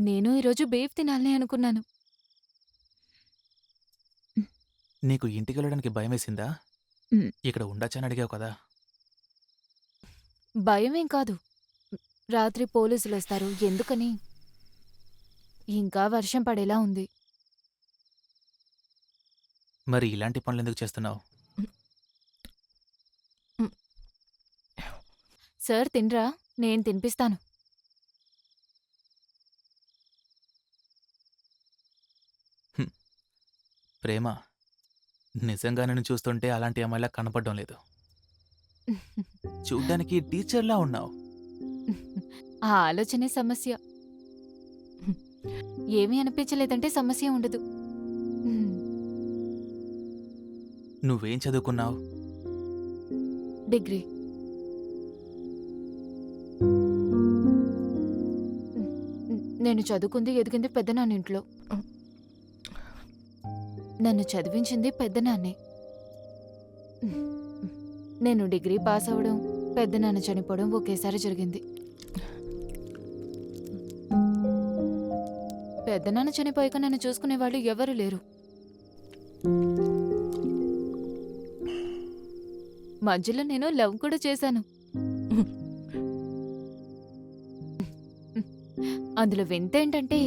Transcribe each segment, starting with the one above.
నేను ఈరోజు బీఫ్ తినాలని అనుకున్నాను. నీకు ఇంటికెళ్ళడానికి భయమేసిందా? హ్మ్. ఇక్కడ ఉండొచ్చని అడిగావు కదా! భయమేం కాదు. రాత్రి పోలీసులొస్తారు. ఎందుకని? ఇంకా వర్షం పడేలా ఉంది. మరి ఇలాంటి పనులెందుకు చేస్తున్నావు? హ్మ్. సార్ తినరా? నేను తినిపిస్తాను. హ్మ్. ప్రేమ, నిజంగా నిన్ను చూస్తుంటే అలాంటి అమ్మాయిలా కనపడ్డం లేదు. చూడ్డానికి టీచర్‌లా ఉన్నావు. ఆ ఆలోచనే సమస్య. ఏమీ అనిపించలేదంటే సమస్య ఉండదు. హ్మ్. నువ్వేం చదువుకున్నావు? డిగ్రీ. హ్మ్. నేను చదువుకుంది, ఎదిగింది పెద్దనాన్నింట్లో. నన్ను చదివించింది పెద్దనాన్నే. నేను డిగ్రీ పాసవ్వడం, పెద్దనాన్న చనిపోవడం ఒకేసారి జరిగింది. పెద్దనాన్న చనిపోయాక నన్ను చూసుకునేవాళ్ళు ఎవరూ లేరు. మధ్యలో నేను లవ్ కూడా చేశాను. అందులో వింతేంటంటే,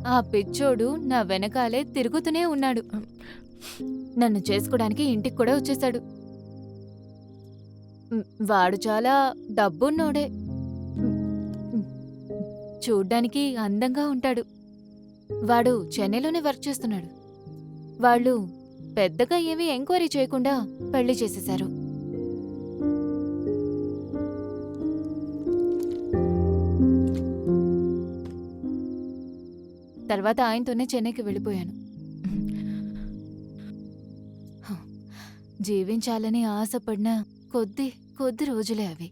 ఆ పిచ్చోడు నా వెనకాలే తిరుగుతూనే ఉన్నాడు. నన్ను చేసుకోడానికి ఇంటికి కూడా వచ్చేశాడు. వాడు చాలా డబ్బున్నోడే. హ్మ్. హ్మ్. చూడ్డానికి అందంగా ఉంటాడు. వాడు చెన్నైలోనే వర్క్ చేస్తున్నాడు. వాళ్ళు పెద్దగా ఏమీ ఎంక్వైరీ చేయకుండా పెళ్లి చేసేశారు. తర్వాత ఆయనతోనే చెన్నైకి వెళ్ళిపోయాను. హ, జీవించాలని ఆశపడిన కొద్ది కొద్ది రోజులే అవి.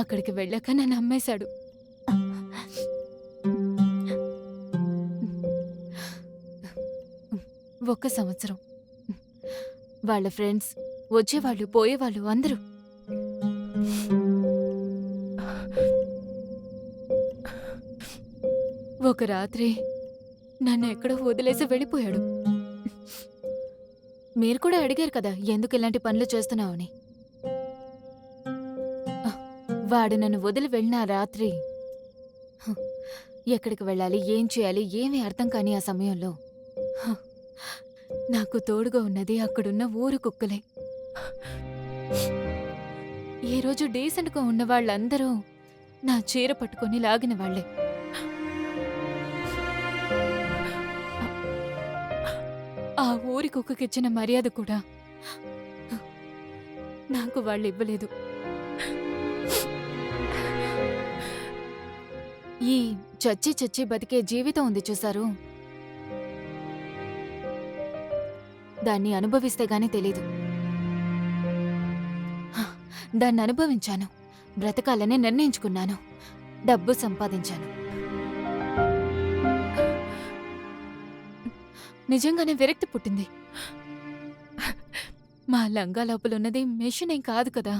అక్కడికి వెళ్ళాక నన్ను అమ్మేశాడు. ఒక్క సంవత్సరం. వాళ్ళ ఫ్రెండ్స్ వచ్చేవాళ్ళు, పోయేవాళ్ళు అందరూ. ఒక రాత్రి నన్ను ఎక్కడో వదిలేసి వెళ్ళిపోయాడు. మీరు కూడా అడిగారు కదా ఎందుకు ఇలాంటి పనులు చేస్తున్నావని. వాడు నన్ను వదిలి వెళ్ళిన ఆ రాత్రి హ, ఎక్కడికి వెళ్ళాలి, ఏం చేయాలి, ఏమీ అర్థం కాని ఆ సమయంలో హ, నాకు తోడుగా ఉన్నది అక్కడున్న ఊరు కుక్కలే. ఏ రోజు డీసెంట్గా ఉన్న వాళ్ళందరూ నా చీర పట్టుకొని లాగిన వాళ్లే. ఆ ఊరి కుక్కకిచ్చిన మర్యాద కూడా నాకు వాళ్ళు ఇవ్వలేదు. ఈ చచ్చి చచ్చి బతికే జీవితం ఉంది చూసారు, దాన్ని అనుభవిస్తే గాని తెలీదు. దాన్ని అనుభవించాను, బ్రతకాలని నిర్ణయించుకున్నాను, డబ్బు సంపాదించాను. నిజంగానే విరక్తి పుట్టింది. మా లంగా లోపలున్నది మెషిన్ ఏం కాదు కదా.